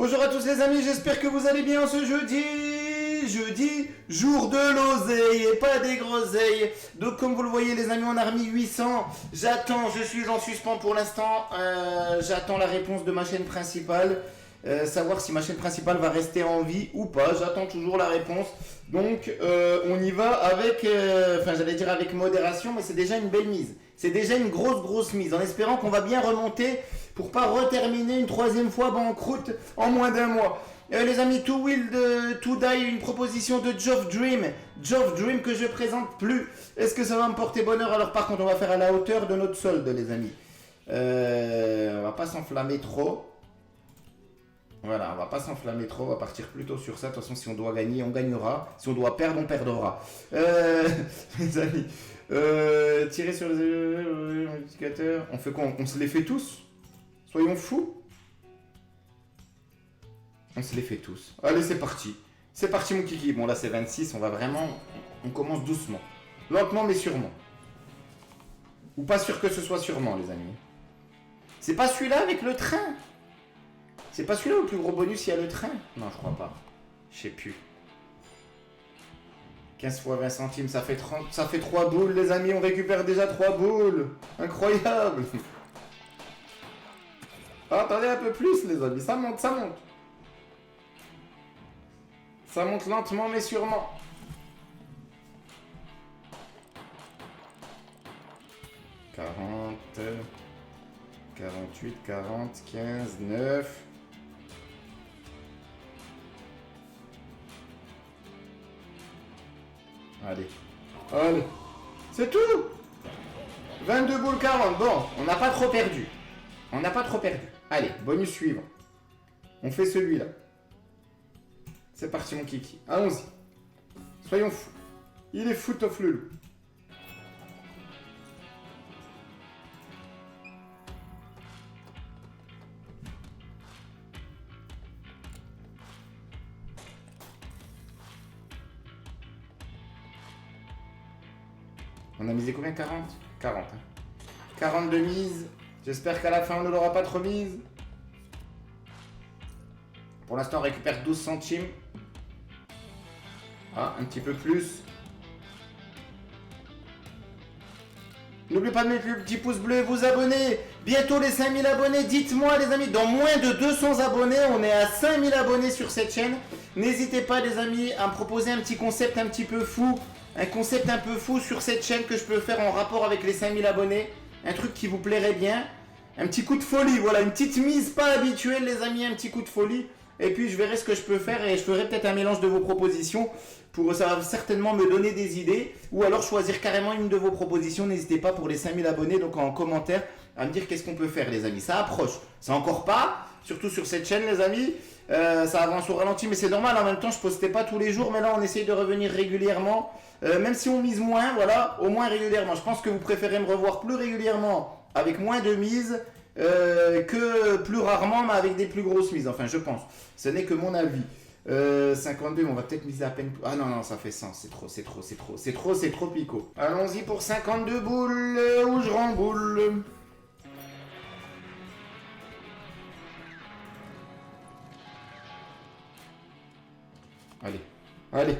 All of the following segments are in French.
Bonjour à tous les amis, j'espère que vous allez bien ce jeudi, jour de l'oseille et pas des groseilles. Donc comme vous le voyez les amis, on a remis 800, je suis en suspens pour l'instant, j'attends la réponse de ma chaîne principale, savoir si ma chaîne principale va rester en vie ou pas, j'attends toujours la réponse. Donc on y va avec, j'allais dire avec modération, mais c'est déjà une belle mise. C'est déjà une grosse mise, en espérant qu'on va bien remonter pour pas reterminer une troisième fois banqueroute en moins d'un mois. Les amis, To Will To Die, une proposition de Geoff Dream que je présente plus. Est-ce que ça va me porter bonheur? Alors par contre, on va faire à la hauteur de notre solde, les amis. On va pas s'enflammer trop. Voilà, on va pas s'enflammer trop, on va partir plutôt sur ça. De toute façon, si on doit gagner, on gagnera. Si on doit perdre, on perdra. Les amis, tirer sur les indicateurs. On fait quoi? On se les fait tous? Soyons fous. On se les fait tous. Allez, c'est parti. C'est parti, mon kiki. Bon, là, c'est 26. On va vraiment... On commence doucement. Lentement, mais sûrement. Ou pas sûr que ce soit sûrement, les amis. C'est pas celui-là avec le train? C'est pas celui-là où le plus gros bonus, il y a le train? Non, je crois pas. Je sais plus. 15 fois 20 centimes, ça fait 30. Ça fait 3 boules, les amis. On récupère déjà 3 boules. Incroyable. Ah, attendez un peu plus, les amis. Ça monte, ça monte. Ça monte lentement, mais sûrement. « 40, 48, 40, 15, 9... » Allez. Allez. C'est tout. 22 boules 40. Bon, on n'a pas trop perdu. On n'a pas trop perdu. Allez, bonus suivant. On fait celui-là. C'est parti, mon kiki. Allons-y. Soyons fous. Il est foot of le loup. On a misé combien? 40? 40. 40 de mise. J'espère qu'à la fin, on ne l'aura pas trop mise. Pour l'instant, on récupère 12 centimes. Ah, un petit peu plus. N'oubliez pas de mettre le petit pouce bleu et vous abonner. Bientôt les 5000 abonnés. Dites-moi, les amis, dans moins de 200 abonnés, on est à 5000 abonnés sur cette chaîne. N'hésitez pas, les amis, à me proposer un petit concept un petit peu fou. Un concept un peu fou sur cette chaîne que je peux faire en rapport avec les 5000 abonnés. Un truc qui vous plairait bien. Un petit coup de folie, voilà, une petite mise pas habituelle, les amis, un petit coup de folie. Et puis je verrai ce que je peux faire et je ferai peut-être un mélange de vos propositions. Ça va certainement me donner des idées. Ou alors choisir carrément une de vos propositions. N'hésitez pas pour les 5000 abonnés, donc en commentaire, à me dire qu'est-ce qu'on peut faire, les amis. Ça approche. C'est encore pas, surtout sur cette chaîne, les amis. Ça avance au ralenti, mais c'est normal. En même temps, je postais pas tous les jours, mais là, on essaye de revenir régulièrement. Même si on mise moins, voilà, au moins régulièrement. Je pense que vous préférez me revoir plus régulièrement avec moins de mises que plus rarement, mais avec des plus grosses mises. Enfin, je pense. Ce n'est que mon avis. 52, on va peut-être miser à peine. Ah non, ça fait 100. C'est trop picot. Allons-y pour 52 boules où je remboule. Allez.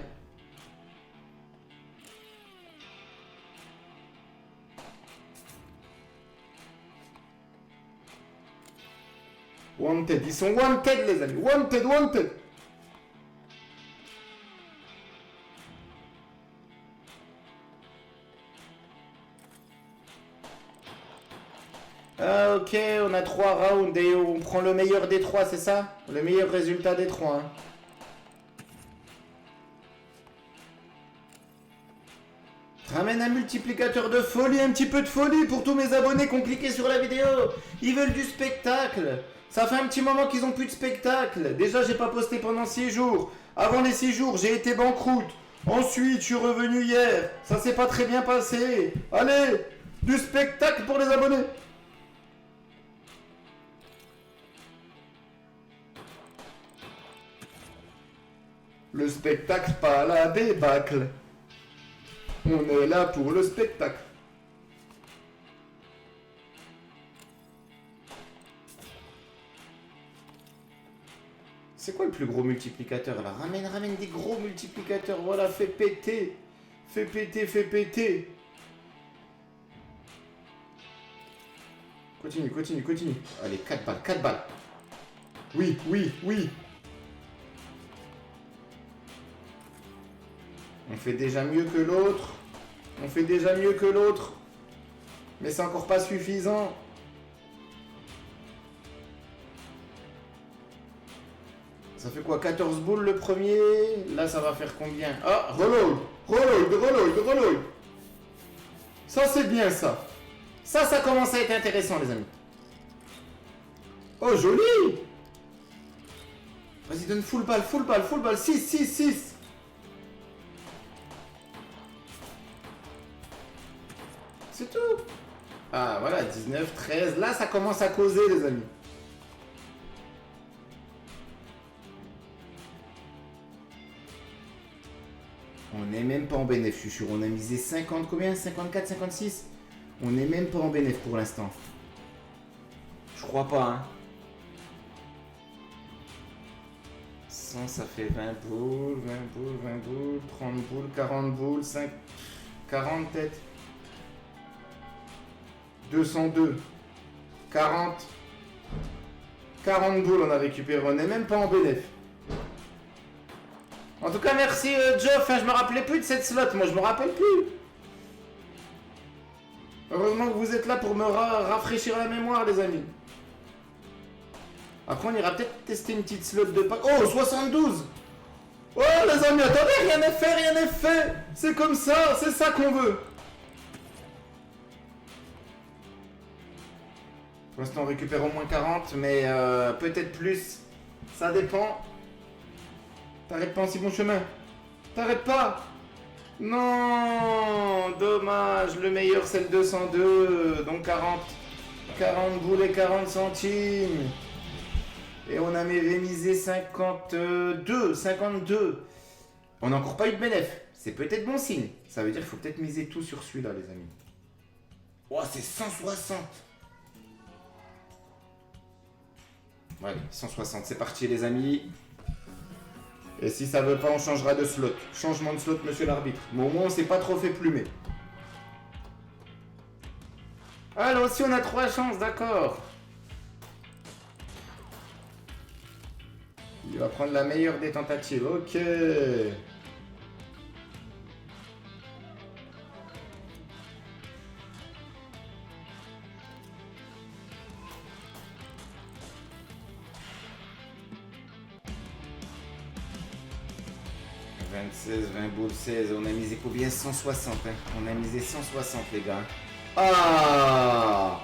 Wanted, ils sont wanted, les amis. Wanted. Ah, ok, on a 3 rounds et on prend le meilleur des 3, c'est ça? Le meilleur résultat des 3. Hein. Ramène un multiplicateur de folie, un petit peu de folie pour tous mes abonnés qui ont cliqué sur la vidéo. Ils veulent du spectacle. Ça fait un petit moment qu'ils ont plus de spectacle. Déjà, j'ai pas posté pendant 6 jours. Avant les 6 jours, j'ai été banqueroute. Ensuite, je suis revenu hier. Ça s'est pas très bien passé. Allez, du spectacle pour les abonnés. Le spectacle, pas la débâcle. On est là pour le spectacle. C'est quoi le plus gros multiplicateur là? Ramène des gros multiplicateurs. Voilà, fais péter. Fais péter, fais péter. Continue, continue, continue. Allez, 4 balles, 4 balles. Oui, oui, oui. On fait déjà mieux que l'autre. On fait déjà mieux que l'autre. Mais c'est encore pas suffisant. Ça fait quoi? 14 boules le premier. Là, ça va faire combien? Ah, reload. Reload, reload, reload. Ça, c'est bien ça. Ça commence à être intéressant, les amis. Oh, joli. Vas-y, donne full balle, full balle, full balle. 6, 6, 6. C'est tout. Ah, voilà, 19, 13. Là, ça commence à causer, les amis. On n'est même pas en bénéf, je suis sûr. On a misé 50, combien? 54, 56. On n'est même pas en bénéf pour l'instant. Je crois pas, hein. 100, ça fait 20 boules, 20 boules, 20 boules, 30 boules, 40 boules, 5, 40 peut-être. 202. 40. 40 boules on a récupéré. On n'est même pas en bénéf. En tout cas, merci Geoff. Je me rappelais plus de cette slot. Moi, je me rappelle plus. Heureusement que vous êtes là pour me rafraîchir la mémoire, les amis. Après, on ira peut-être tester une petite slot de pack. Oh, 72. Oh, les amis, attendez, rien n'est fait, rien n'est fait. C'est comme ça, c'est ça qu'on veut. Pour l'instant, on récupère au moins 40, mais peut-être plus. Ça dépend. T'arrêtes pas en si bon chemin. T'arrêtes pas. Non, dommage. Le meilleur, c'est le 202. Donc 40. 40 boules et 40 centimes. Et on a misé 52. 52. On n'a encore pas eu de bénéf. C'est peut-être bon signe. Ça veut dire qu'il faut peut-être miser tout sur celui-là, les amis. Oh, c'est 160. Allez, 160. C'est parti, les amis. Et si ça veut pas, on changera de slot. Changement de slot, monsieur l'arbitre. Mais au moins, on s'est pas trop fait plumer. Alors, si on a 3 chances, d'accord. Il va prendre la meilleure des tentatives. Ok. « 16, 20 boules, 16. On a misé combien? 160. Hein. On a misé 160, les gars. Ah!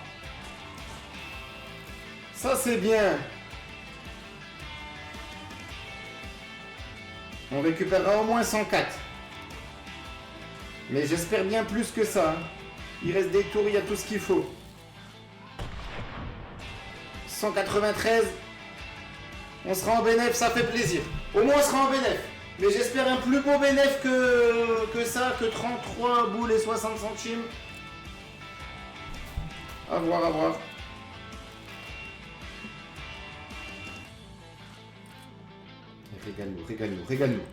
Ça, c'est bien. On récupérera au moins 104. Mais j'espère bien plus que ça. Hein. Il reste des tours, il y a tout ce qu'il faut. 193. On sera en bénéf, ça fait plaisir. Au moins, on sera en bénéf. Mais j'espère un plus beau bénéf que ça, que 33 boules et 60 centimes. À voir, à voir. Régale-nous, régale-nous, régale-nous.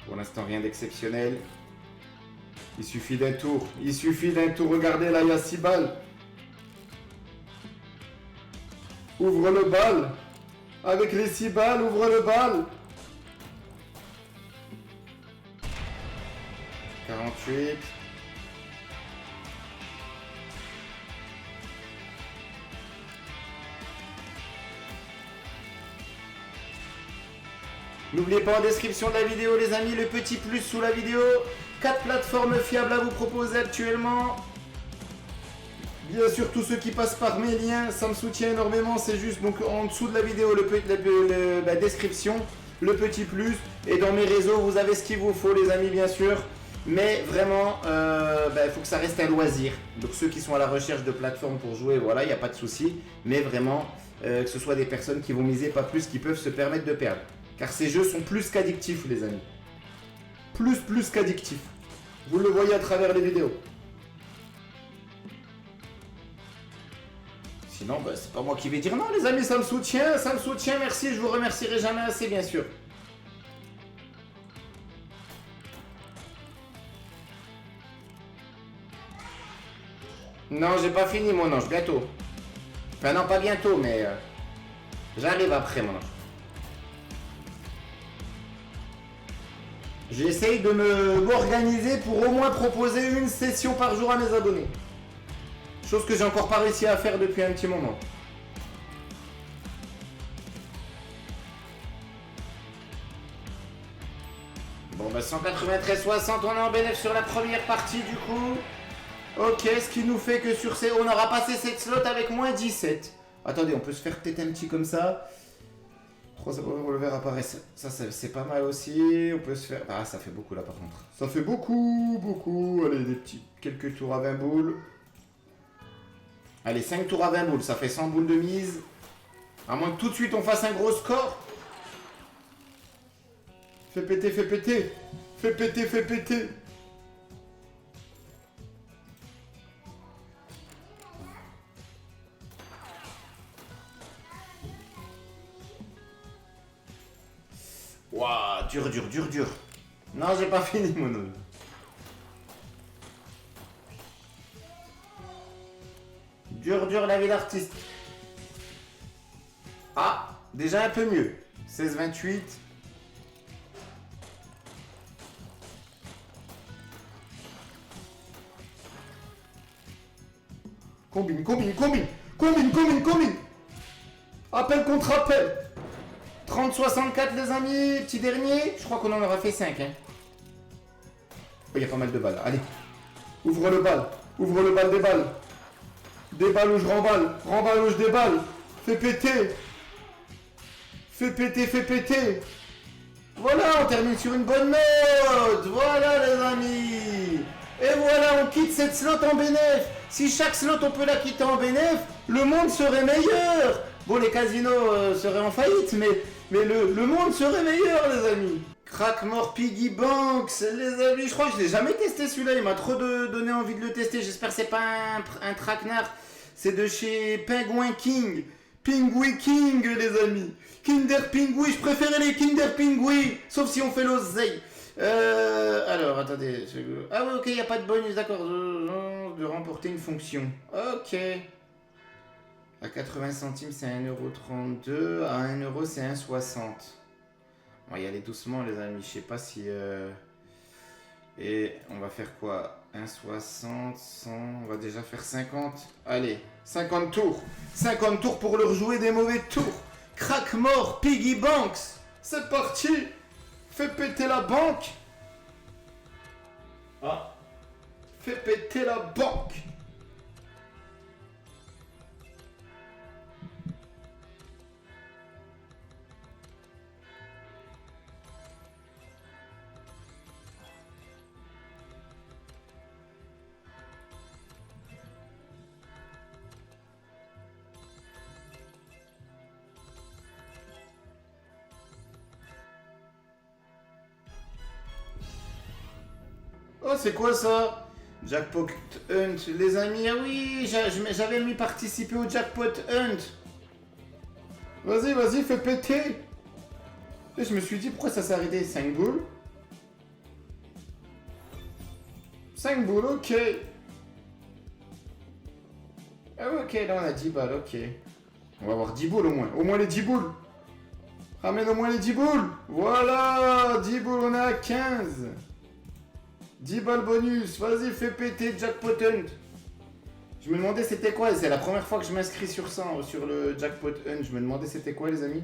Pour l'instant, rien d'exceptionnel. Il suffit d'un tour. Il suffit d'un tour. Regardez, là, il y a 6 balles. Ouvre le bal. Avec les 6 balles, ouvre le bal. 48. N'oubliez pas en description de la vidéo, les amis, le petit plus sous la vidéo. 4 plateformes fiables à vous proposer actuellement. Bien sûr, tous ceux qui passent par mes liens, ça me soutient énormément. C'est juste donc en dessous de la vidéo, la description, le petit plus. Et dans mes réseaux, vous avez ce qu'il vous faut, les amis, bien sûr. Mais vraiment, il faut que ça reste un loisir. Donc ceux qui sont à la recherche de plateformes pour jouer, voilà, il n'y a pas de souci. Mais vraiment, que ce soit des personnes qui vont miser pas plus, qui peuvent se permettre de perdre. Car ces jeux sont plus qu'addictifs, les amis. Plus qu'addictifs. Vous le voyez à travers les vidéos. Sinon, bah, c'est pas moi qui vais dire non, les amis, ça me soutient, merci, je vous remercierai jamais assez, bien sûr. Non, j'ai pas fini, mon ange, bientôt. Enfin, non, pas bientôt, mais j'arrive après, mon ange. J'essaye de m'organiser pour au moins proposer une session par jour à mes abonnés. Chose que j'ai encore pas réussi à faire depuis un petit moment. Bon bah 193,60, on est en bénéfice sur la première partie du coup. Ok, ce qui nous fait que sur ces... On aura passé cette slot avec moins 17. Attendez, on peut se faire peut-être un petit comme ça. 3 revers apparaissent. Ça c'est pas mal aussi. On peut se faire... Ah, ça fait beaucoup là par contre. Ça fait beaucoup. Allez, des petits... Quelques tours à 20 boules. Allez, 5 tours à 20 boules, ça fait 100 boules de mise. À moins que tout de suite on fasse un gros score. Fais péter. Fais péter. Waouh, dur. Non, j'ai pas fini mon œuvre. Dur la vie d'artiste. Ah, déjà un peu mieux. 16,28. Combine. Appel contre appel. 30,64 les amis. Petit dernier. Je crois qu'on en aura fait 5. Hein. Oh, il y a pas mal de balles. Allez. Ouvre le bal des balles. Déballe ou je remballe. Remballe ou je déballe. Fais péter. Voilà, on termine sur une bonne note. Voilà les amis. Et voilà, on quitte cette slot en bénéf. Si chaque slot on peut la quitter en bénéf, le monde serait meilleur. Bon, les casinos seraient en faillite, mais le monde serait meilleur les amis. Crackmore Piggy Banks, les amis, je crois que je l'ai jamais testé celui-là, il m'a trop donné envie de le tester, j'espère que c'est pas un traquenard, c'est de chez Penguin King, Pingui King les amis, Kinder Pingui, je préférais les Kinder Pingui, sauf si on fait l'oseille. Alors, attendez, ah oui, ok, il n'y a pas de bonus, d'accord, de remporter une fonction, ok. À 80 centimes c'est 1,32€, à 1€ c'est 1,60€. On va y aller doucement les amis, je sais pas si... Et on va faire quoi? 1,60, 100, on va déjà faire 50. Allez, 50 tours. 50 tours pour leur jouer des mauvais tours. Crackmore Piggy Banks. C'est parti. Fais péter la banque. Ah. Fais péter la banque. Oh, c'est quoi ça? Jackpot Hunt, les amis. Ah oui, j'avais mis participer au Jackpot Hunt. Vas-y, fais péter. Et je me suis dit, pourquoi ça s'est arrêté? 5 boules. 5 boules, ok. Ah ouais, ok, là on a 10 balles, ok. On va avoir 10 boules au moins. Au moins les 10 boules. Ramène au moins les 10 boules. Voilà, 10 boules, on est à 15. 10 balles bonus, vas-y, fais péter Jackpot Hunt. Je me demandais c'était quoi, c'est la première fois que je m'inscris sur ça, sur le Jackpot Hunt. Je me demandais c'était quoi les amis.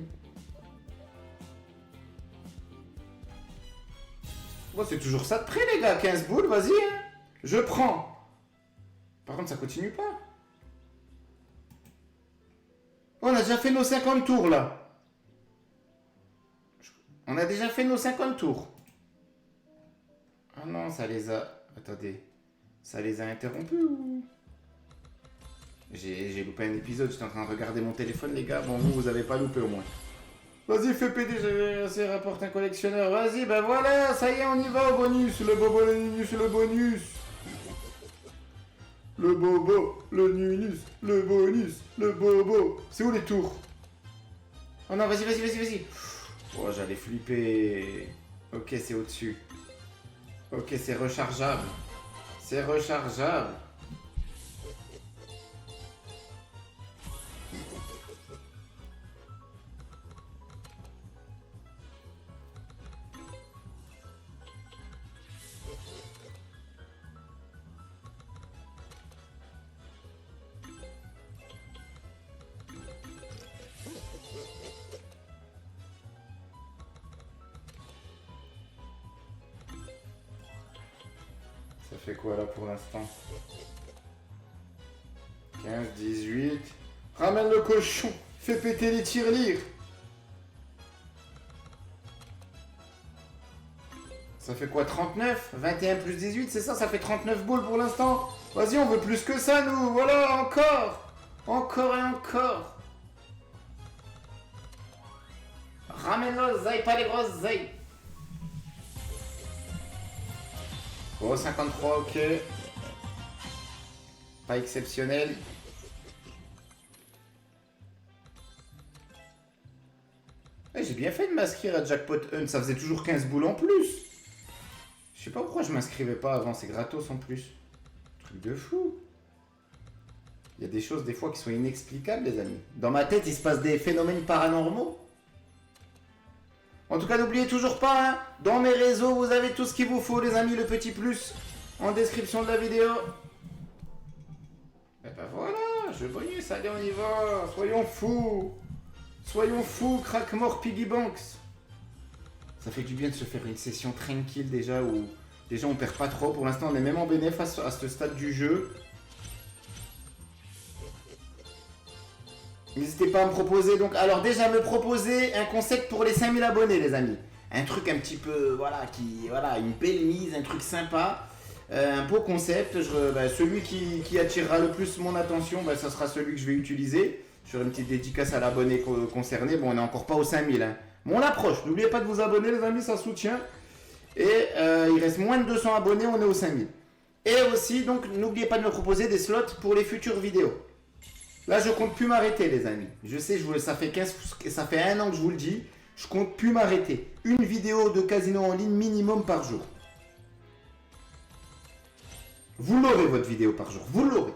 Bon, c'est toujours ça de près les gars, 15 boules, vas-y, hein. Je prends. Par contre ça continue pas. On a déjà fait nos 50 tours là. On a déjà fait nos 50 tours. Ah non, ça les a... Attendez. Ça les a interrompus ou... J'ai loupé un épisode, j'étais en train de regarder mon téléphone les gars. Bon, vous avez pas loupé au moins. Vas-y, fais péter, c'est rapporte un collectionneur. Vas-y, ben voilà, ça y est, on y va au bonus. Le bonus. le bobo, le nunus, le bonus, le bobo. C'est où les tours? Oh non, vas-y. Oh, j'allais flipper. Ok, c'est au-dessus. Ok, c'est rechargeable. C'est rechargeable. Ça fait quoi là pour l'instant? 15, 18. Ramène le cochon. Fais péter les tirelires. Ça fait quoi, 39? 21 plus 18, c'est ça? Ça fait 39 boules pour l'instant. Vas-y, on veut plus que ça, nous. Voilà, encore. Encore et encore. Ramène l'oseille, pas les grosses oseilles. Oh, 53, ok. Pas exceptionnel. Eh, j'ai bien fait de m'inscrire à Jackpot Hunt, ça faisait toujours 15 boules en plus. Je sais pas pourquoi je m'inscrivais pas avant, c'est gratos en plus. Truc de fou. Il y a des choses des fois qui sont inexplicables, les amis. Dans ma tête, il se passe des phénomènes paranormaux. En tout cas, n'oubliez toujours pas, hein, dans mes réseaux, vous avez tout ce qu'il vous faut, les amis, le petit plus en description de la vidéo. Et ben voilà, je bonus, allez, on y va. Soyons fous. Soyons fous, Crackmore Piggy Banks. Ça fait du bien de se faire une session tranquille déjà où déjà on perd pas trop. Pour l'instant, on est même en bénéfice à ce stade du jeu. N'hésitez pas à me proposer, donc, alors déjà me proposer un concept pour les 5000 abonnés, les amis. Un truc un petit peu, voilà, une belle mise, un truc sympa, un beau concept. Celui qui attirera le plus mon attention, ça sera celui que je vais utiliser. Je ferai une petite dédicace à l'abonné concerné. Bon, on n'est encore pas aux 5000, hein. Mais on approche. N'oubliez pas de vous abonner, les amis, ça soutient. Et il reste moins de 200 abonnés, on est aux 5000. Et aussi, donc, n'oubliez pas de me proposer des slots pour les futures vidéos. Là, je compte plus m'arrêter, les amis. Je sais, ça fait 1 an que je vous le dis. Je compte plus m'arrêter. Une vidéo de casino en ligne minimum par jour. Vous l'aurez, votre vidéo par jour. Vous l'aurez.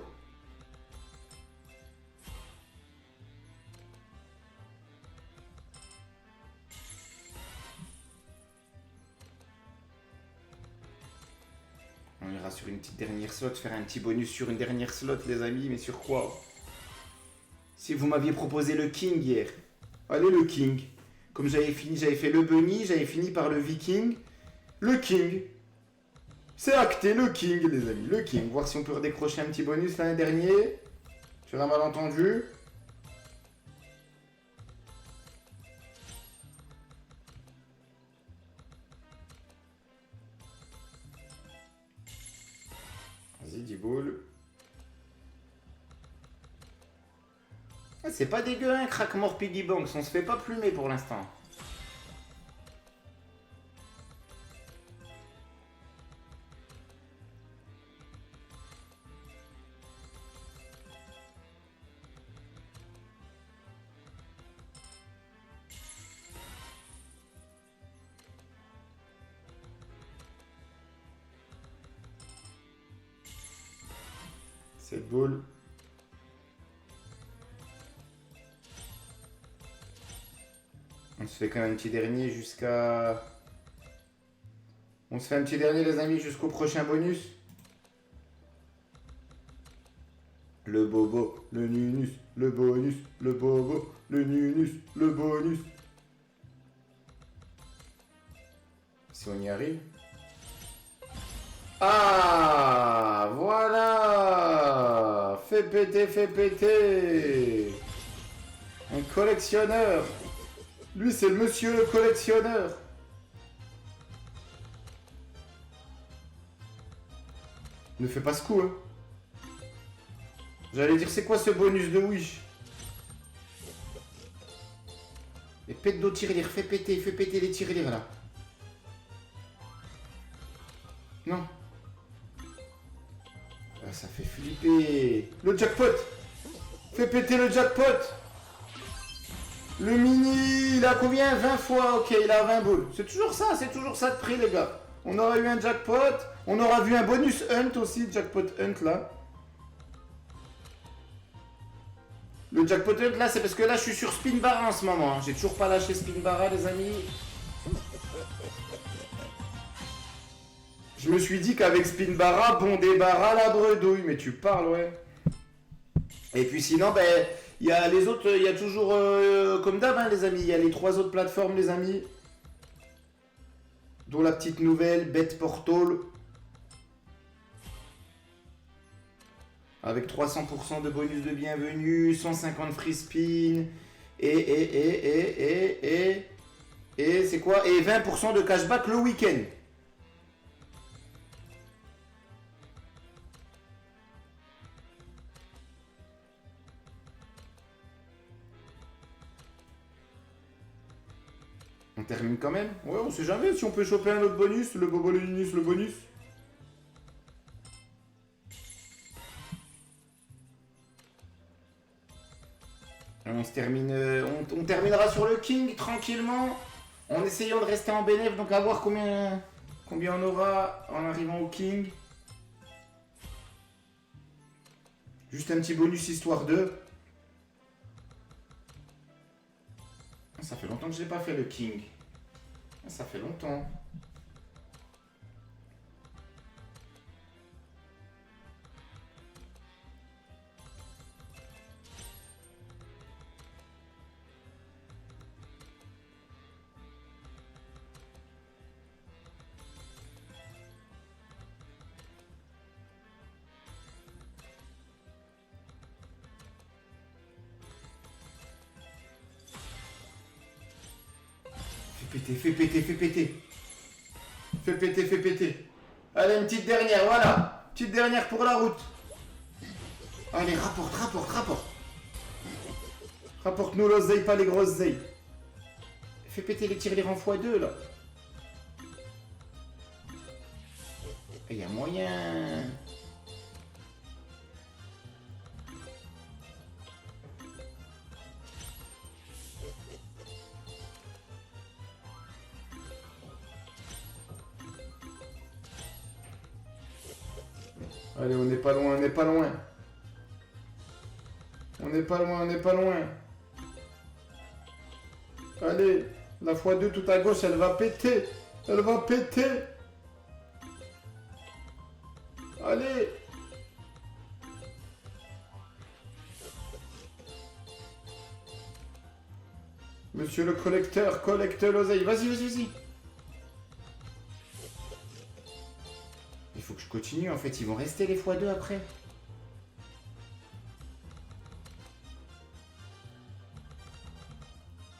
On ira sur une petite dernière slot, faire un petit bonus sur une dernière slot, les amis. Mais sur quoi? Si vous m'aviez proposé le King hier. Allez, le King. Comme j'avais fait le Bunny, j'avais fini par le Viking. Le King. C'est acté, le King, les amis. Le King. Voir si on peut redécrocher un petit bonus l'année dernière. Sur un malentendu. Vas-y, 10 boules. Ah, c'est pas dégueu, hein, Crackmore Piggy Banks. On se fait pas plumer pour l'instant. Cette boule. On se fait quand même un petit dernier jusqu'à... On se fait un petit dernier, les amis, jusqu'au prochain bonus. Le bobo, le nunus, le bonus, le bobo, le nunus, le bonus. Si on y arrive. Ah, voilà. Fais péter, fais péter. Un collectionneur. Lui, c'est le monsieur le collectionneur. Ne fais pas ce coup, hein. J'allais dire, c'est quoi ce bonus de Wish? Et pète d'eau tirelire, fais péter les tirelires là. Non. ça fait flipper. Le jackpot. Fais péter le jackpot. Le mini, il a combien? 20 fois. Ok, il a 20 boules. C'est toujours ça de prix, les gars. On aura eu un jackpot. On aura vu un bonus hunt aussi, jackpot hunt là. Le jackpot hunt là, c'est parce que là, je suis sur Spinbarra en ce moment. J'ai toujours pas lâché Spinbarra, les amis. Je me suis dit qu'avec Spinbarra, bon débarras la bredouille. Mais tu parles, ouais. Et puis sinon, ben, il y a les autres, il y a toujours, comme d'hab, hein, les amis. Il y a les 3 autres plateformes, les amis. Dont la petite nouvelle, BetPortal. Avec 300% de bonus de bienvenue, 150 free spin. Et c'est quoi? Et 20% de cashback le week-end. On termine quand même? Ouais, on sait jamais si on peut choper un autre bonus, le bonus, le bonus. On se termine, on terminera sur le King tranquillement, en essayant de rester en bénéf, donc à voir combien on aura en arrivant au King. Juste un petit bonus histoire de. Ça fait longtemps que je n'ai pas fait le King. Ça fait longtemps. Fais péter, fais péter. Fais péter, fais péter. Allez, une petite dernière, voilà. Petite dernière pour la route. Allez, rapporte, rapporte, rapporte. Rapporte-nous l'oseille, pas les grosses zeilles. Fais péter les tirelires en x2, là. Il y a moyen. Allez, on n'est pas loin, on n'est pas loin. On n'est pas loin, on n'est pas loin. Allez, la x2 tout à gauche, elle va péter. Elle va péter. Allez. Monsieur le collecteur, collecte l'oseille. Vas-y, vas-y, vas-y. Il faut que je continue, en fait. Ils vont rester les x2 après.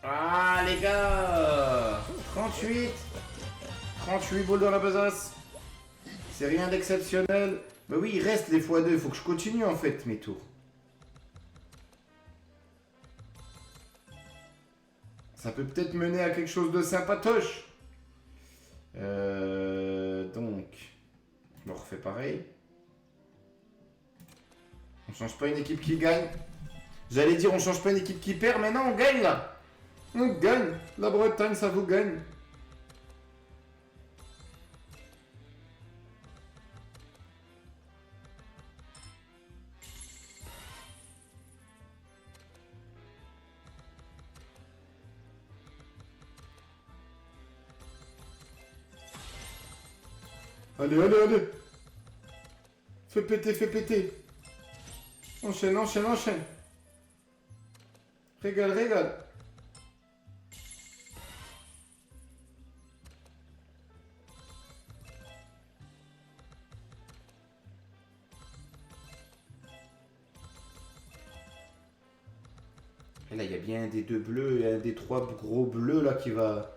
Ah, les gars 38 boules dans la besace. C'est rien d'exceptionnel. Bah oui, il reste les x2. Il faut que je continue, en fait, mes tours. Ça peut peut-être mener à quelque chose de sympatoche. Donc, on refait pareil. On change pas une équipe qui gagne. J'allais dire on change pas une équipe qui perd, mais non, on gagne là. On gagne. La Bretagne, ça vous gagne. Allez, allez, allez. Fais péter, fais péter. Enchaîne, enchaîne, enchaîne. Régale, régale. Et là, il y a bien un des 2 bleus et un des 3 gros bleus là qui va...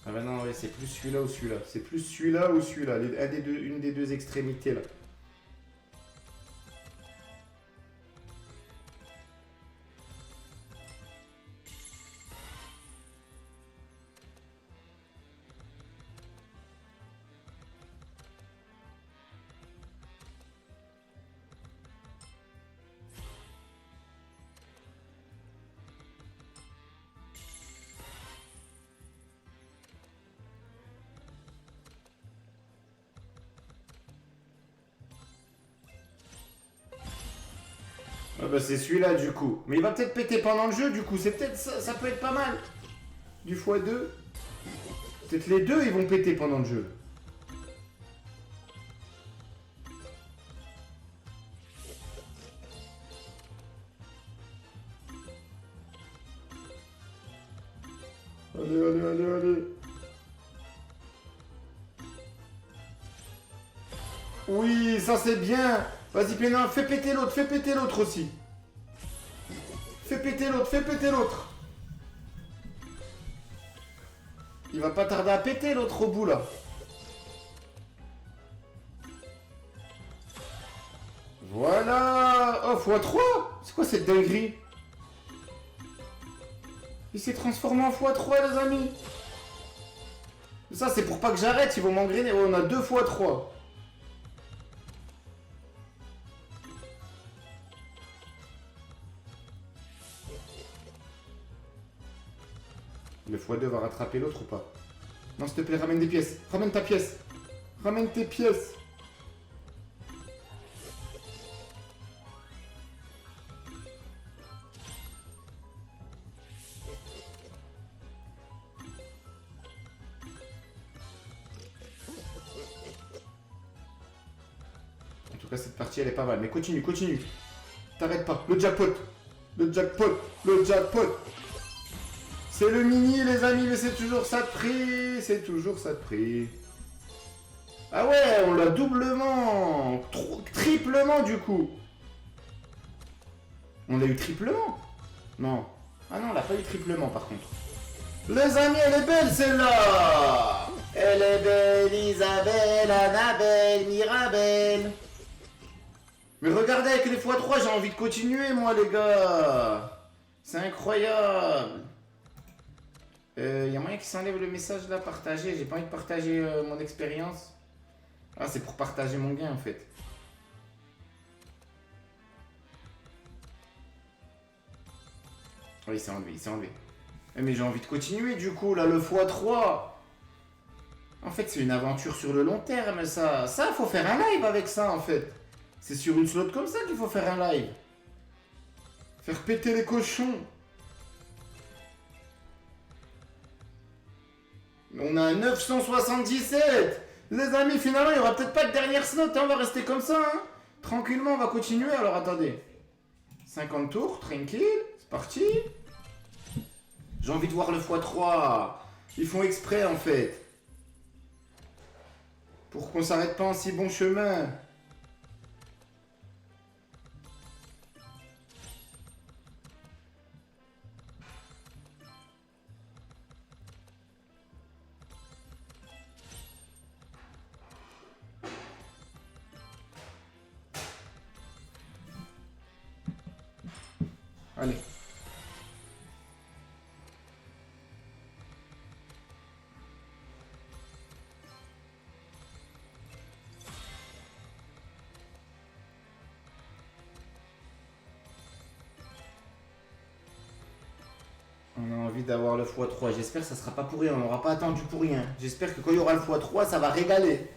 Ah bah non, ouais, c'est plus celui-là ou celui-là. C'est plus celui-là ou celui-là. Une des deux extrémités là. Ah bah c'est celui-là du coup. Mais il va peut-être péter pendant le jeu du coup. C'est peut-être ça peut être pas mal. Du x2. Peut-être les deux ils vont péter pendant le jeu. Allez, allez, allez, allez. Oui, ça c'est bien. Vas-y, Pénin, fais péter l'autre aussi. Fais péter l'autre. Il va pas tarder à péter l'autre au bout là. Voilà. Oh, x3. C'est quoi cette dinguerie? Il s'est transformé en x3 les amis. Ça c'est pour pas que j'arrête, ils vont m'engrainer. Oh, on a 2 x3. Le x2 va rattraper l'autre ou pas? Non, s'il te plaît, ramène des pièces. Ramène ta pièce. Ramène tes pièces. En tout cas, cette partie, elle est pas mal. Mais continue, continue. T'arrêtes pas. Le jackpot. Le jackpot. Le jackpot. C'est le mini, les amis, mais c'est toujours ça de prix. C'est toujours ça de prix. Ah ouais, on l'a doublement. Triplement, du coup. On l'a eu triplement? Non. Ah non, on l'a pas eu triplement, par contre. Les amis, elle est belle, celle-là. Elle est belle, Isabelle, Annabelle, Mirabelle. Mais regardez, avec les x3, j'ai envie de continuer, moi, les gars. C'est incroyable. Y a moyen qui s'enlève le message là, partager. J'ai pas envie de partager mon expérience. Ah, c'est pour partager mon gain en fait. Oui, il s'est enlevé, il s'est enlevé. Mais j'ai envie de continuer du coup là, le x3. En fait, c'est une aventure sur le long terme, ça. Ça, faut faire un live avec ça en fait. C'est sur une slot comme ça qu'il faut faire un live. Faire péter les cochons. On a un 977. Les amis, finalement, il n'y aura peut-être pas de dernière slot. Hein, on va rester comme ça. Hein. Tranquillement, on va continuer. Alors, attendez. 50 tours, tranquille. C'est parti. J'ai envie de voir le x3. Ils font exprès, en fait. Pour qu'on s'arrête pas en si bon chemin. Allez. On a envie d'avoir le x3. J'espère que ça sera pas pour rien. On n'aura pas attendu pour rien. J'espère que quand il y aura le x3, ça va régaler.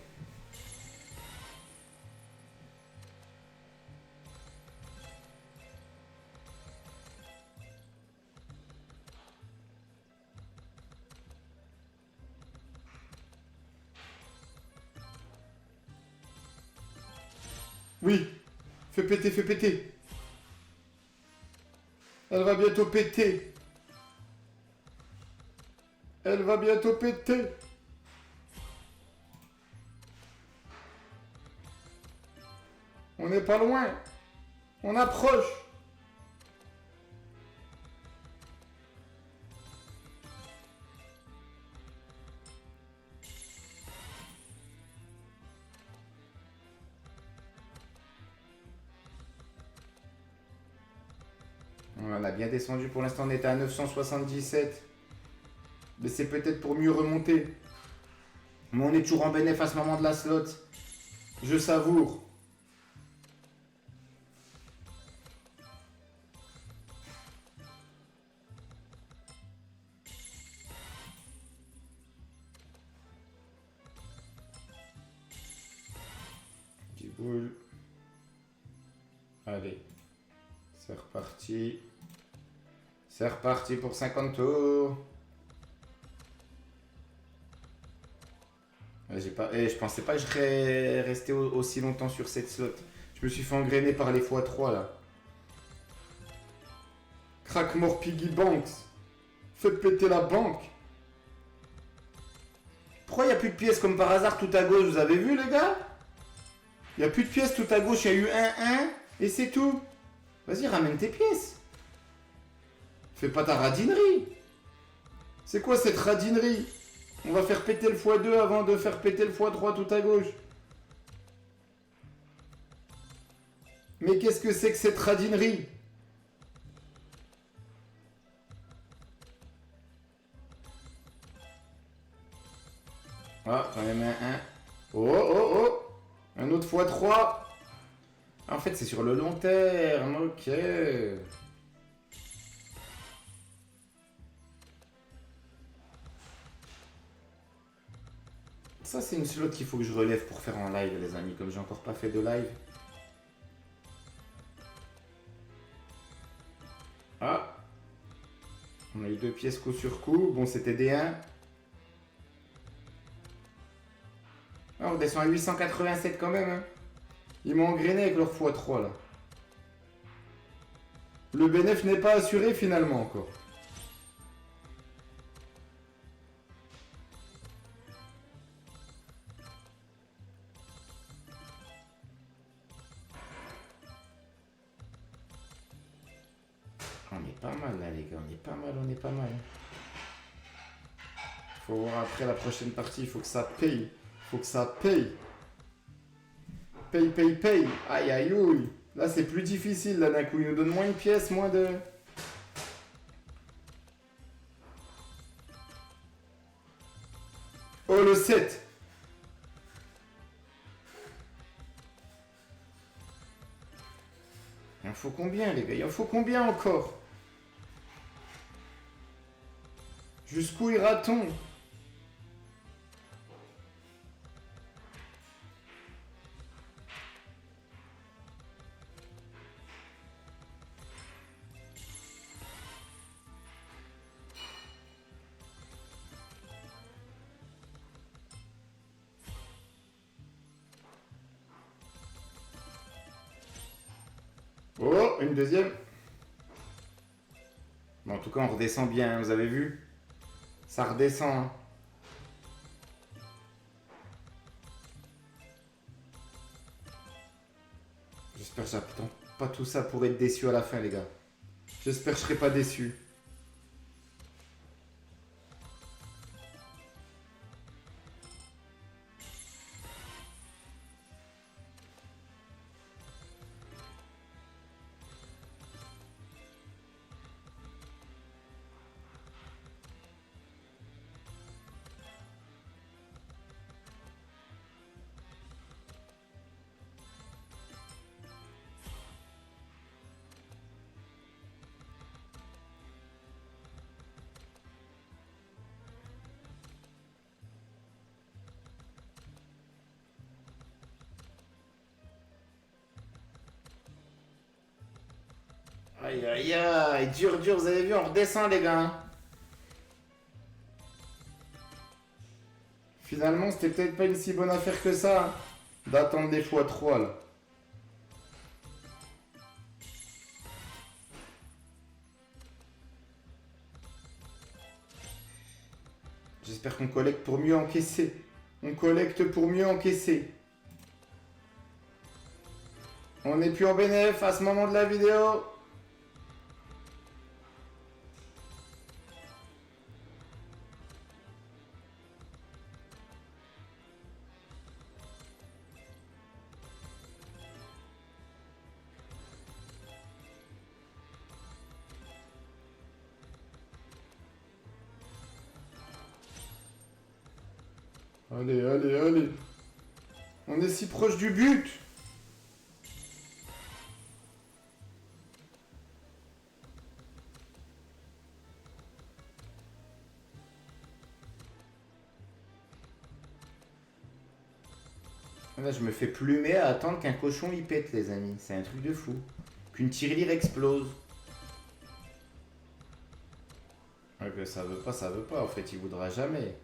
Oui. Fais péter, fais péter. Elle va bientôt péter. Elle va bientôt péter. On n'est pas loin. On approche. On a bien descendu. Pour l'instant, on était à 977. Mais c'est peut-être pour mieux remonter. Mais on est toujours en bénéf à ce moment de la slot. Je savoure. Petit boule. Allez. C'est reparti. C'est reparti pour 50 tours. Je pensais pas que je serais resté aussi longtemps sur cette slot. Je me suis fait engrainer par les x3 là. Crackmore Piggy Banks. Faites péter la banque. Pourquoi il n'y a plus de pièces comme par hasard tout à gauche? Vous avez vu les gars? Il n'y a plus de pièces tout à gauche. Il y a eu 1-1 et c'est tout. Vas-y, ramène tes pièces. Fais pas ta radinerie. C'est quoi cette radinerie? On va faire péter le x2 avant de faire péter le x3 tout à gauche. Mais qu'est-ce que c'est que cette radinerie? Ah, quand même un 1. Oh, oh, oh. Un autre x3. En fait, c'est sur le long terme. Ok. Ça, c'est une slot qu'il faut que je relève pour faire en live, les amis. Comme j'ai encore pas fait de live. Ah. On a eu 2 pièces coup sur coup. Bon, c'était des 1. Ah, on descend à 887 quand même. Hein. Ils m'ont engrainé avec leur x3 là. Le bénéf n'est pas assuré finalement encore. On est pas mal là les gars, on est pas mal, on est pas mal. Faut voir après la prochaine partie, il faut que ça paye. Faut que ça paye. Paye, paye, paye. Aïe, aïe, aïe. Là, c'est plus difficile, là, d'un coup. Il nous donne moins de pièces, moins de... Oh, le 7. Il en faut combien, les gars? Il en faut combien encore? Jusqu'où ira-t-on? Oh, une deuxième. Bon, en tout cas, on redescend bien, hein, vous avez vu? Ça redescend. Hein. J'espère que j'attends pas tout ça pour être déçu à la fin, les gars. J'espère que je serai pas déçu. Aïe aïe aïe, dur dur, vous avez vu, on redescend les gars. Hein. Finalement, c'était peut-être pas une si bonne affaire que ça, hein, d'attendre des fois 3 là. J'espère qu'on collecte pour mieux encaisser. On collecte pour mieux encaisser. On n'est plus en bénéf à ce moment de la vidéo. Allez, allez, allez. On est si proche du but. Là, je me fais plumer à attendre qu'un cochon y pète, les amis. C'est un truc de fou. Qu'une tirelire explose. Ok, ça veut pas, ça veut pas. En fait, il voudra jamais.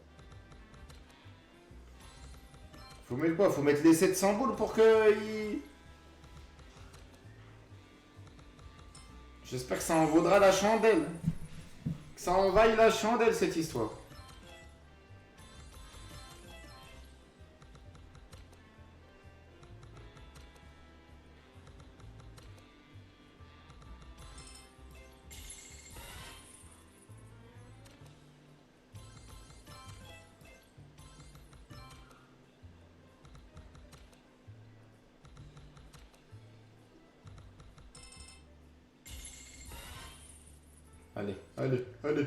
Faut mettre quoi? Faut mettre les 700 boules pour que... J'espère que ça en vaudra la chandelle. Que ça en vaille la chandelle, cette histoire. Allez, allez, allez.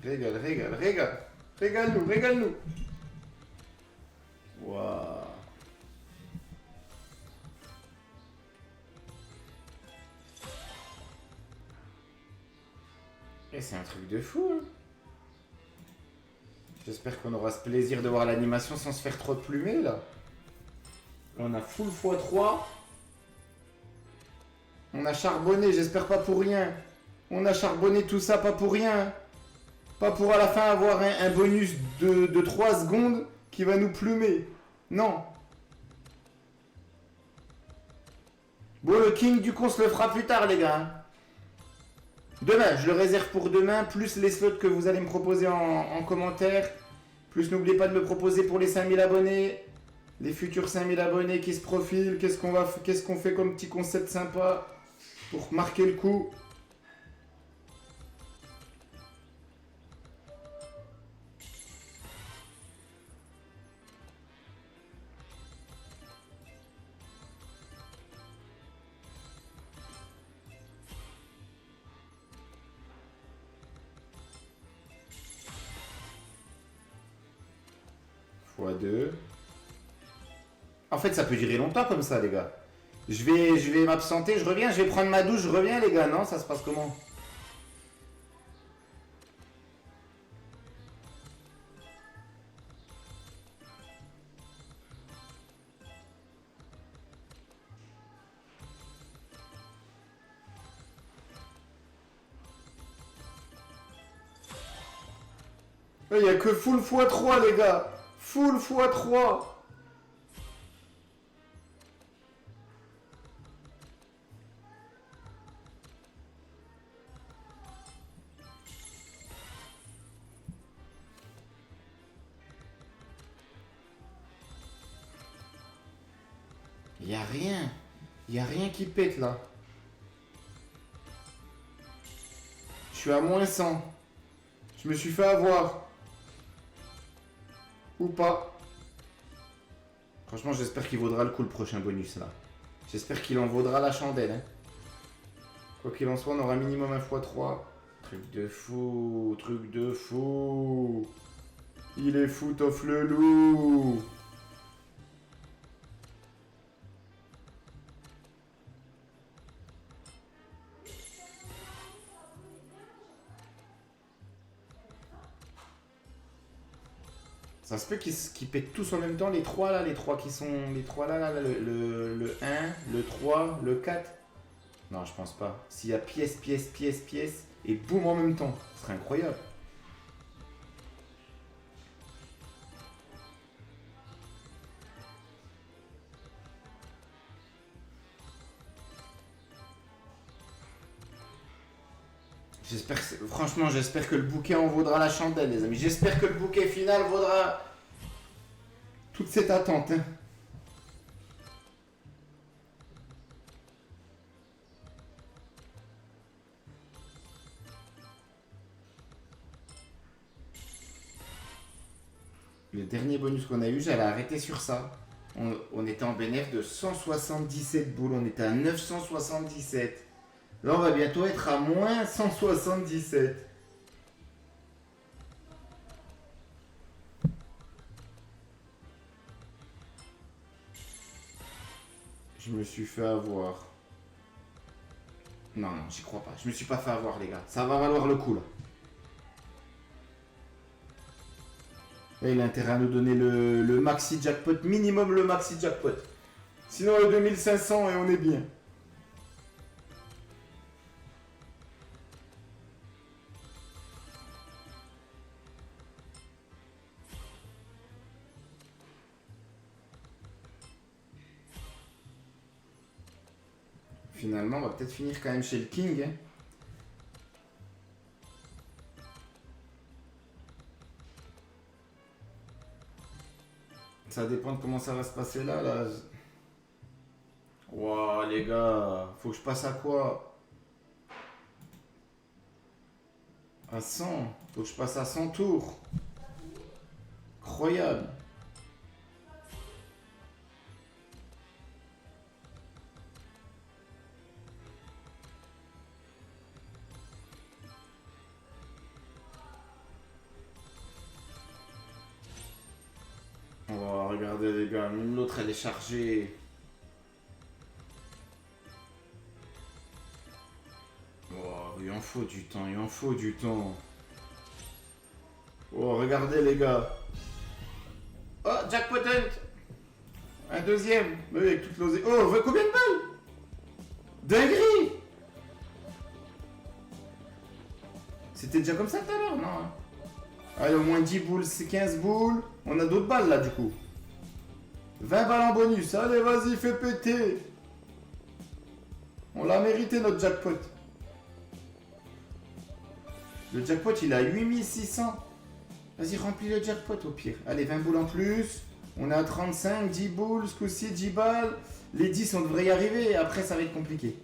Régale, régale, régale. Régale-nous, régale-nous. Waouh. Et c'est un truc de fou, hein. J'espère qu'on aura ce plaisir de voir l'animation sans se faire trop de plumer, là. On a full x3. On a charbonné, j'espère pas pour rien. On a charbonné tout ça, pas pour rien. Pas pour à la fin avoir un bonus de 3 secondes qui va nous plumer. Non. Bon, le king du con se le fera plus tard, les gars. Demain, je le réserve pour demain, plus les slots que vous allez me proposer en commentaire. Plus n'oubliez pas de me proposer pour les 5000 abonnés. Les futurs 5000 abonnés qui se profilent. Qu'est-ce qu'on fait comme petit concept sympa pour marquer le coup. x2. En fait, ça peut durer longtemps comme ça, les gars. Je vais m'absenter, je reviens, je vais prendre ma douche, je reviens, les gars. Non, ça se passe comment? Il n'y a que full x3, les gars. Full x3. Il n'y a rien. Il n'y a rien qui pète là. Je suis à moins 100. Je me suis fait avoir. Ou pas. Franchement, j'espère qu'il vaudra le coup le prochain bonus là. J'espère qu'il en vaudra la chandelle. Hein. Quoi qu'il en soit, on aura minimum un x3. Truc de fou, truc de fou. Il est fou, Toff le loup. Ça se peut qu'ils pètent tous en même temps, les trois là, les trois qui sont. Les trois là, le 1, le 3, le 4. Non, je pense pas. S'il y a pièce, pièce, pièce, pièce, et boum en même temps, ce serait incroyable. Franchement, j'espère que le bouquet en vaudra la chandelle, les amis. J'espère que le bouquet final vaudra toute cette attente. Hein. Le dernier bonus qu'on a eu, j'allais arrêter sur ça. On était en bénéfice de 177 boules. On était à 977. Là, on va bientôt être à moins 177. Je me suis fait avoir. Non, non, j'y crois pas. Je me suis pas fait avoir, les gars. Ça va valoir le coup, là. Et il a intérêt à nous donner le maxi jackpot. Minimum le maxi jackpot. Sinon, le 2500 et on est bien. Finalement, on va peut-être finir quand même chez le King. Hein. Ça dépend de comment ça va se passer là. Wow, les gars, faut que je passe à quoi? À 100. Faut que je passe à 100 tours. Incroyable. Oh, regardez les gars, même l'autre elle est chargée. Oh, il en faut du temps, il en faut du temps. Oh, regardez les gars. Oh, jackpot hunt. Un deuxième. Oui, avec toute l'osée. Oh, on veut combien de balles? Dinguerie. C'était déjà comme ça tout à l'heure, non hein. Allez, au moins 10 boules, c'est 15 boules. On a d'autres balles là du coup. 20 balles en bonus. Allez, vas-y, fais péter. On l'a mérité notre jackpot. Le jackpot il a 8600. Vas-y, remplis le jackpot au pire. Allez, 20 boules en plus. On est à 35, 10 boules, ce coup-ci 10 balles. Les 10 on devrait y arriver. Après ça va être compliqué.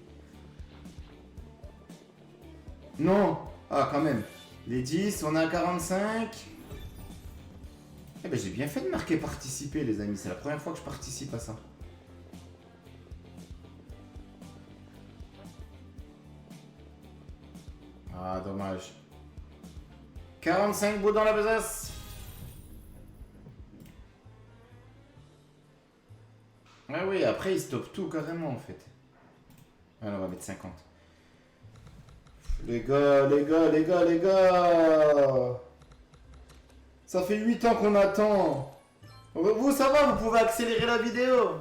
Non. Ah, quand même. Les 10, on est à 45. Eh ben j'ai bien fait de marquer participer les amis. C'est la première fois que je participe à ça. Ah, dommage. 45 bouts dans la besace. Ah oui, après il stoppe tout carrément en fait. Alors on va mettre 50. Les gars, les gars, les gars, les gars. Ça fait 8 ans qu'on attend. Vous, ça va, vous pouvez accélérer la vidéo.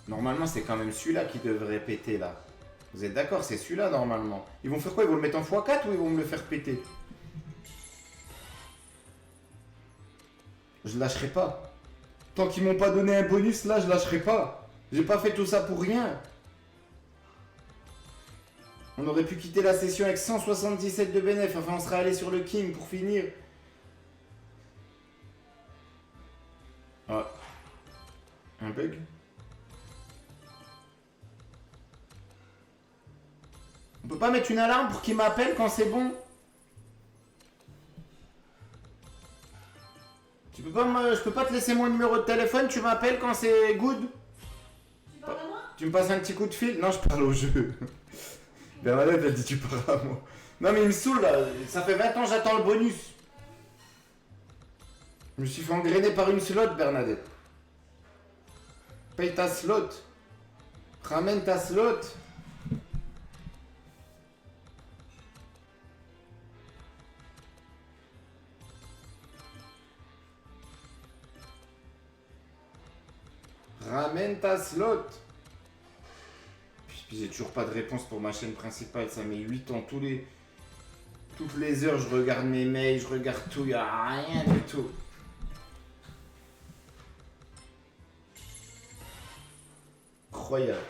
Normalement, c'est quand même celui-là qui devrait péter, là. Vous êtes d'accord? C'est celui-là, normalement. Ils vont faire quoi? Ils vont le mettre en x4 ou ils vont me le faire péter? Je lâcherai pas. Tant qu'ils m'ont pas donné un bonus, là, je lâcherai pas. J'ai pas fait tout ça pour rien. On aurait pu quitter la session avec 177 de bénéf. Enfin, on serait allé sur le King pour finir. Ah. Un bug? On peut pas mettre une alarme pour qu'il m'appelle quand c'est bon? Je peux pas te laisser mon numéro de téléphone, tu m'appelles quand c'est good? Tu parles à moi? Tu me passes un petit coup de fil? Non, je parle au jeu. Bernadette, elle dit tu parles à moi. Non mais il me saoule là, ça fait 20 ans que j'attends le bonus. Je me suis fait engrainer par une slot, Bernadette. Paye ta slot. Ramène ta slot. Ramène ta slot. Puis j'ai toujours pas de réponse pour ma chaîne principale. Ça met 8 ans. Toutes les heures, je regarde mes mails, je regarde tout. Il n'y a rien du tout. Incroyable.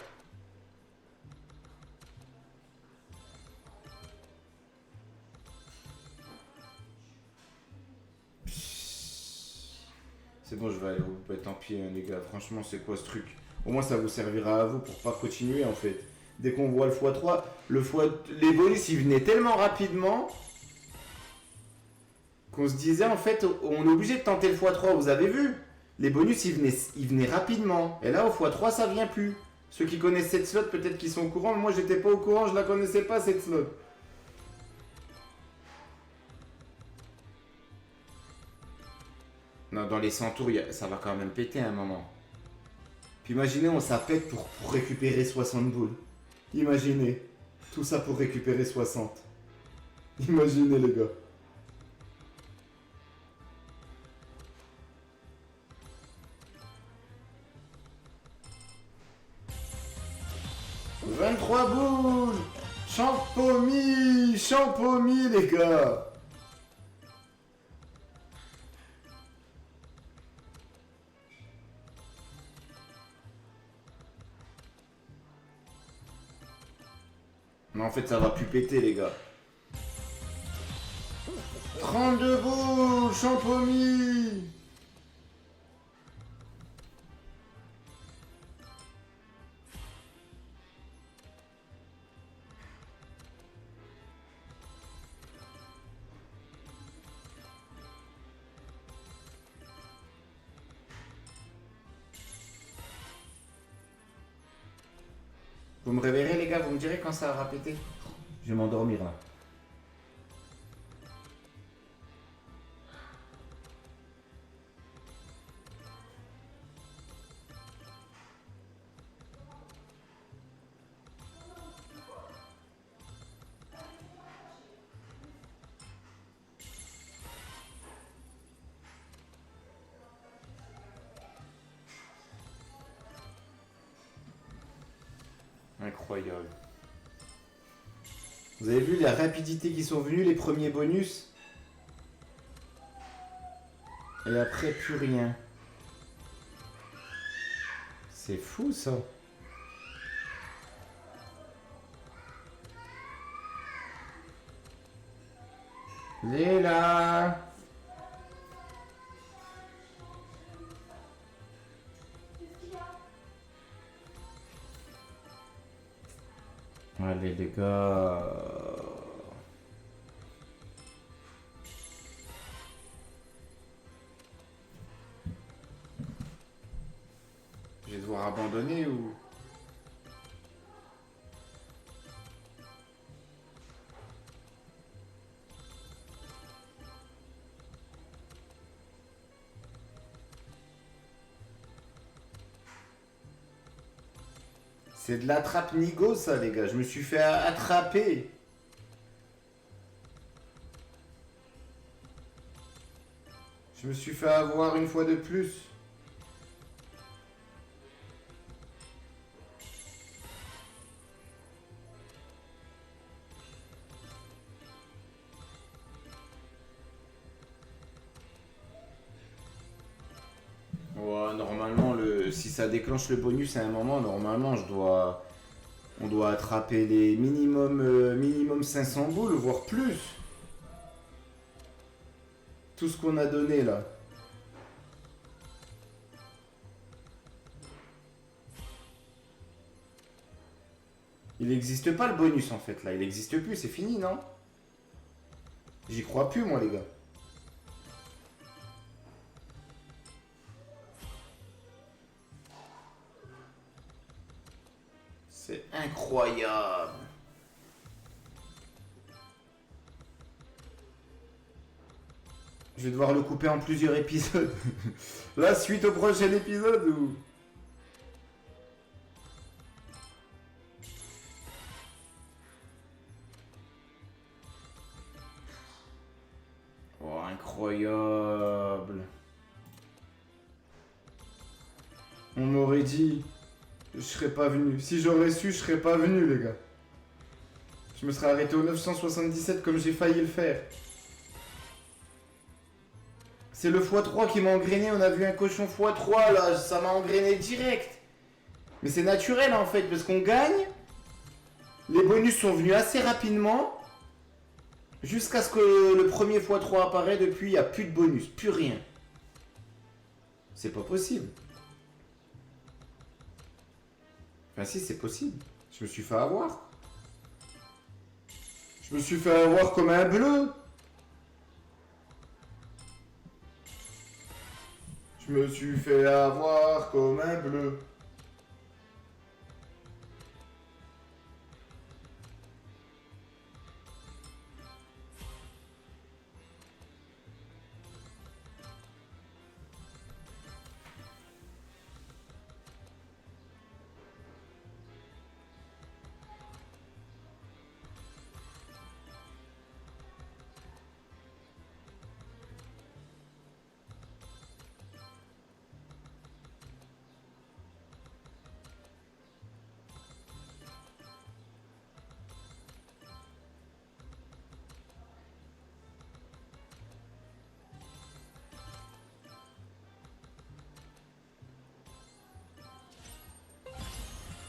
C'est bon, je vais aller au tant pis, hein, les gars. Franchement, c'est quoi ce truc? Au moins, ça vous servira à vous pour pas continuer, en fait. Dès qu'on voit le x3, les bonus, ils venaient tellement rapidement qu'on se disait, en fait, on est obligé de tenter le x3. Vous avez vu? Les bonus, ils venaient rapidement. Et là, au x3, ça vient plus. Ceux qui connaissent cette slot, peut-être qu'ils sont au courant. Mais moi, j'étais pas au courant, je la connaissais pas, cette slot. Non, dans les 100 tours, ça va quand même péter à un moment. Puis imaginez, on s'appelle pour récupérer 60 boules. Imaginez. Tout ça pour récupérer 60. Imaginez les gars. « 23 boules. Champomy. Champomy les gars. Mais en fait, ça va plus péter, les gars. 32 boules, Champomy. Vous me réveillerez, les gars, vous me direz quand ça aura pété. Je vais m'endormir, là. Incroyable. Vous avez vu la rapidité qui sont venus, les premiers bonus? Et après, plus rien. C'est fou, ça. Léla. Allez les gars. Je vais devoir abandonner ou... C'est de l'attrape-nigo ça les gars, je me suis fait attraper. Je me suis fait avoir une fois de plus. Ouais, normalement, si ça déclenche le bonus à un moment, normalement, on doit attraper les minimum 500 boules, voire plus. Tout ce qu'on a donné là. Il n'existe pas le bonus en fait là, il n'existe plus, c'est fini non? J'y crois plus moi les gars. C'est incroyable. Je vais devoir le couper en plusieurs épisodes. La suite au prochain épisode ou... Oh, incroyable. On m'aurait dit... Je serais pas venu. Si j'aurais su, je serais pas venu, les gars. Je me serais arrêté au 977 comme j'ai failli le faire. C'est le x3 qui m'a engrainé. On a vu un cochon x3 là. Ça m'a engrainé direct. Mais c'est naturel en fait parce qu'on gagne. Les bonus sont venus assez rapidement. Jusqu'à ce que le premier x3 apparaît. Depuis, il n'y a plus de bonus. Plus rien. C'est pas possible. Enfin si, c'est possible. Je me suis fait avoir. Je me suis fait avoir comme un bleu. Je me suis fait avoir comme un bleu.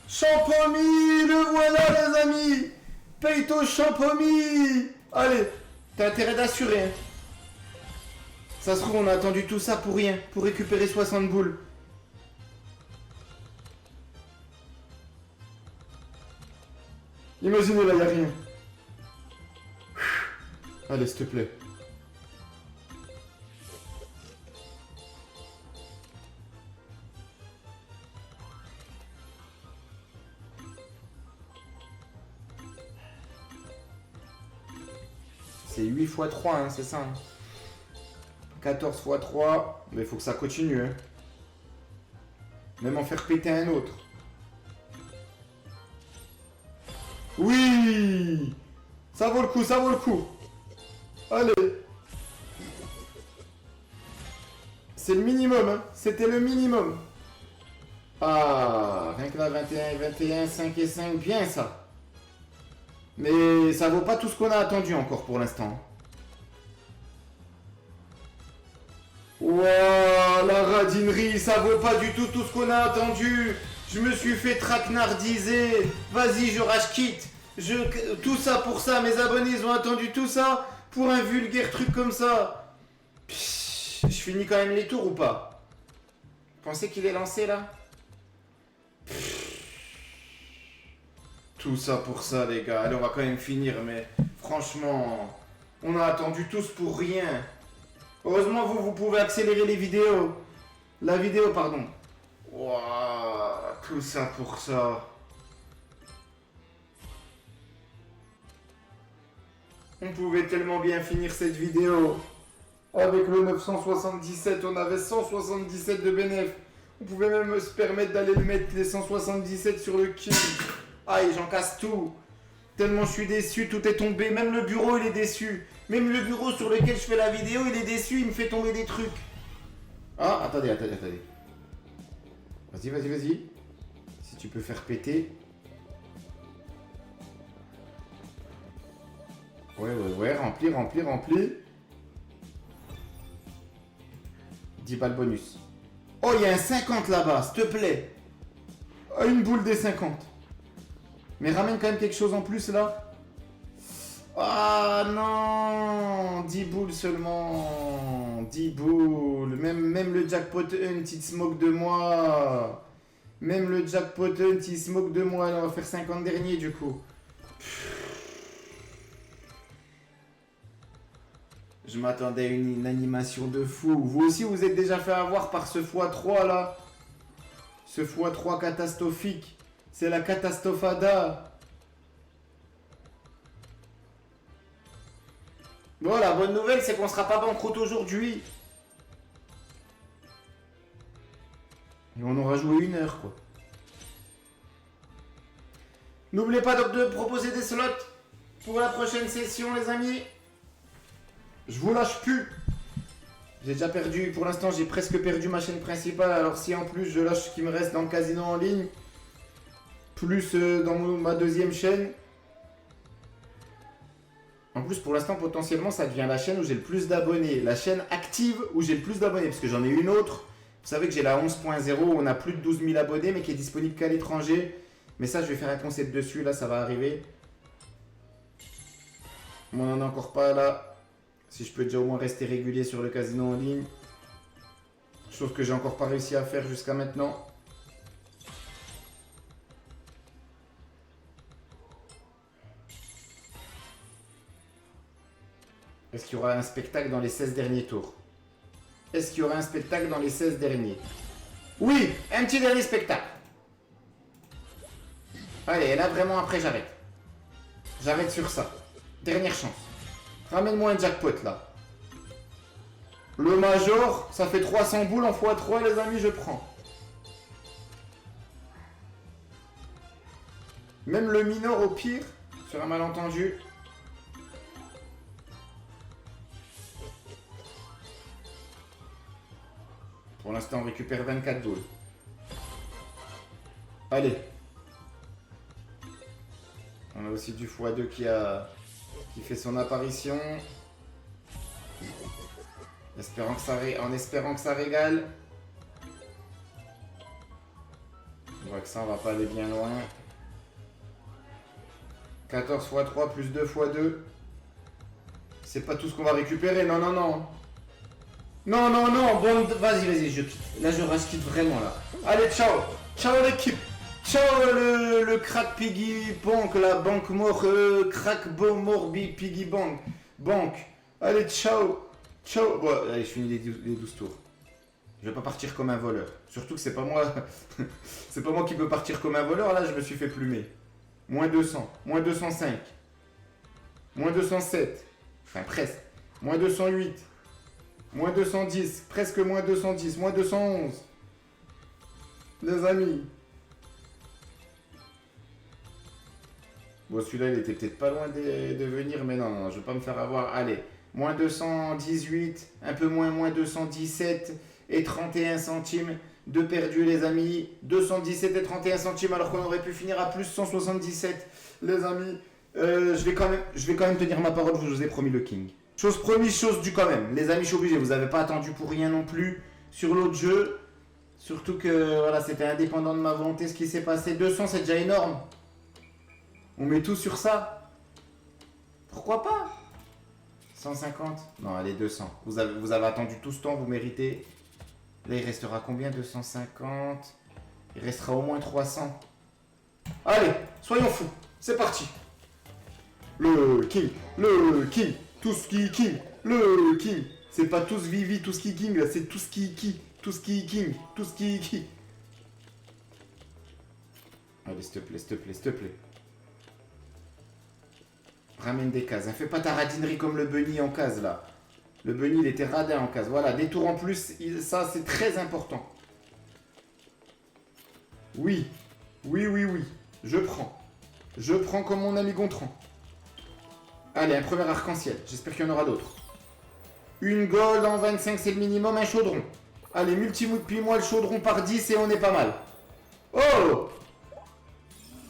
Champomy, le voilà les amis. Paye-toi Champomy. Allez, t'as intérêt d'assurer. Hein. Ça se trouve, on a attendu tout ça pour rien, pour récupérer 60 boules. Imaginez là, y'a rien. Allez, s'il te plaît. C'est 8 x 3, hein, c'est ça. Hein. 14 x 3. Mais il faut que ça continue. Hein. Même en faire péter un autre. Oui! Ça vaut le coup, ça vaut le coup. Allez. C'est le minimum, hein. C'était le minimum. Ah, rien que là, 21 et 21, 5 et 5, bien ça. Mais ça vaut pas tout ce qu'on a attendu encore pour l'instant. Wouah, la radinerie, ça vaut pas du tout tout ce qu'on a attendu. Je me suis fait traquenardiser. Vas-y, je rage quitte. Tout ça pour ça, mes abonnés, ils ont attendu tout ça pour un vulgaire truc comme ça. Psh, je finis quand même les tours ou pas? Vous pensez qu'il est lancé là? Tout ça pour ça, les gars. Allez, on va quand même finir, mais franchement, on a attendu tous pour rien. Heureusement, vous pouvez accélérer les vidéos. La vidéo, pardon. Waouh, tout ça pour ça. On pouvait tellement bien finir cette vidéo. Avec le 977, on avait 177 de bénéf. On pouvait même se permettre d'aller le mettre les 177 sur le kill. Aïe, j'en casse tout. Tellement je suis déçu, tout est tombé. Même le bureau, il est déçu. Même le bureau sur lequel je fais la vidéo, il est déçu. Il me fait tomber des trucs. Ah, attendez. Vas-y. Si tu peux faire péter. Ouais, rempli. 10 balles bonus. Oh, il y a un 50 là-bas, s'il te plaît. Oh, une boule des 50. Mais ramène quand même quelque chose en plus là. Ah non, 10 boules seulement. 10 boules. Même le jackpot hunt, il se moque de moi. Même le jackpot hunt, il se moque de moi. Allez, on va faire 50 derniers du coup. Je m'attendais à une animation de fou. Vous aussi, vous êtes déjà fait avoir par ce x3 là. Ce x3 catastrophique. C'est la catastrophada. Bon, la bonne nouvelle, c'est qu'on sera pas banqueroute aujourd'hui. Et on aura joué 1 heure, quoi. N'oubliez pas donc de proposer des slots pour la prochaine session, les amis. Je vous lâche plus. J'ai déjà perdu, pour l'instant j'ai presque perdu ma chaîne principale. Alors si en plus je lâche ce qui me reste dans le casino en ligne, plus dans ma deuxième chaîne. En plus pour l'instant potentiellement ça devient la chaîne où j'ai le plus d'abonnés. La chaîne active où j'ai le plus d'abonnés. Parce que j'en ai une autre. Vous savez que j'ai la 11.0 où on a plus de 12 000 abonnés mais qui est disponible qu'à l'étranger. Mais ça je vais faire un concept dessus, là ça va arriver. On n'en a encore pas là. Si je peux déjà au moins rester régulier sur le casino en ligne. Chose que j'ai encore pas réussi à faire jusqu'à maintenant. Est-ce qu'il y aura un spectacle dans les 16 derniers tours? Est-ce qu'il y aura un spectacle dans les 16 derniers? Oui, un petit dernier spectacle. Allez, et là vraiment après j'arrête. J'arrête sur ça. Dernière chance. Ramène-moi un jackpot là. Le major, ça fait 300 boules en x3 les amis, je prends. Même le minor au pire, sur un malentendu. Pour l'instant on récupère 24 boules. Allez. On a aussi du x2 qui fait son apparition. En espérant que ça régale. Je vois que ça, on va pas aller bien loin. 14 x 3 plus 2 x 2. C'est pas tout ce qu'on va récupérer, non, non, non. Non, non, non, bon, vas-y, je quitte. Là, je rage quitte vraiment, là. Allez, ciao. Ciao, l'équipe. Ciao, le crack piggy bank, la banque mort, crack morbi piggy bank. Banque. Allez, ciao. Ciao. Bon, allez, je finis les 12 tours. Je vais pas partir comme un voleur. Surtout que c'est pas moi. C'est pas moi qui peux partir comme un voleur, là, je me suis fait plumer. Moins 200, moins 205, moins 207, enfin presque, moins 208, moins 210, presque moins 210, moins 211. Les amis. Bon, celui-là, il était peut-être pas loin de venir, mais non, non, je vais pas me faire avoir. Allez, moins 218, un peu moins, moins 217 et 31 centimes. De perdu les amis, 217 et 31 centimes alors qu'on aurait pu finir à plus 177 les amis. Je vais quand même tenir ma parole, je vous ai promis le king. Chose promise, chose due quand même. Les amis, je suis obligé, vous n'avez pas attendu pour rien non plus sur l'autre jeu. Surtout que voilà, c'était indépendant de ma volonté ce qui s'est passé. 200 c'est déjà énorme. On met tout sur ça. Pourquoi pas 150. Non, allez 200. Vous avez attendu tout ce temps, vous méritez. Là, il restera combien? 250. Il restera au moins 300. Allez, soyons fous. C'est parti. Le king. Le king. Tout ce qui king. Le king. C'est pas tous Vivi, tout ce qui king. Là, c'est tout ce qui tout ce qui king. Tout ce qui. Allez, s'il te plaît, s'il te plaît, s'il te plaît. Ramène des cases. Fais pas ta radinerie comme le bunny en case, là. Le bunny, il était radin en case. Voilà, des tours en plus, ça, c'est très important. Oui. Oui, oui, oui. Je prends. Je prends comme mon ami Gontran. Allez, un premier arc-en-ciel. J'espère qu'il y en aura d'autres. Une gold en 25, c'est le minimum. Un chaudron. Allez, multiplie-moi le chaudron par 10 et on est pas mal. Oh!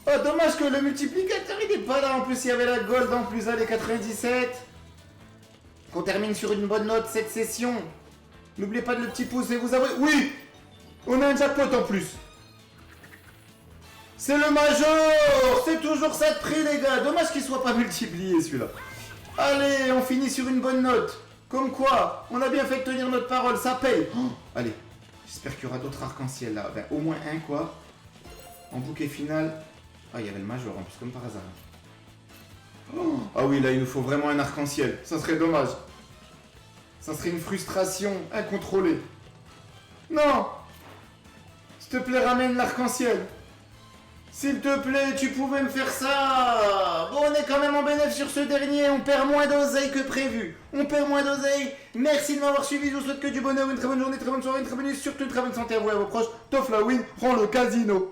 Oh, dommage que le multiplicateur, il n'est pas là. En plus, il y avait la gold en plus. Allez, 97. Qu'on termine sur une bonne note cette session. N'oubliez pas de le petit pouce et vous abonner. Oui! On a un jackpot en plus. C'est le major! C'est toujours ça de prix, les gars. Dommage qu'il soit pas multiplié, celui-là. Allez, on finit sur une bonne note. Comme quoi, on a bien fait de tenir notre parole. Ça paye. Oh, allez, j'espère qu'il y aura d'autres arcs-en-ciel là. Ben, au moins un, quoi. En bouquet final. Ah, il y avait le major en plus, comme par hasard. Oh, ah oui, là, il nous faut vraiment un arc-en-ciel. Ça serait dommage. Ça serait une frustration incontrôlée. Non! S'il te plaît, ramène l'arc-en-ciel. S'il te plaît, tu pouvais me faire ça. Bon, on est quand même en bénéfice sur ce dernier. On perd moins d'oseille que prévu. On perd moins d'oseille. Merci de m'avoir suivi. Je vous souhaite que du bonheur, une très bonne journée, très bonne soirée, une très bonne nuit. Surtout une très bonne santé à vous et à vos proches. Tof la win, rend le casino.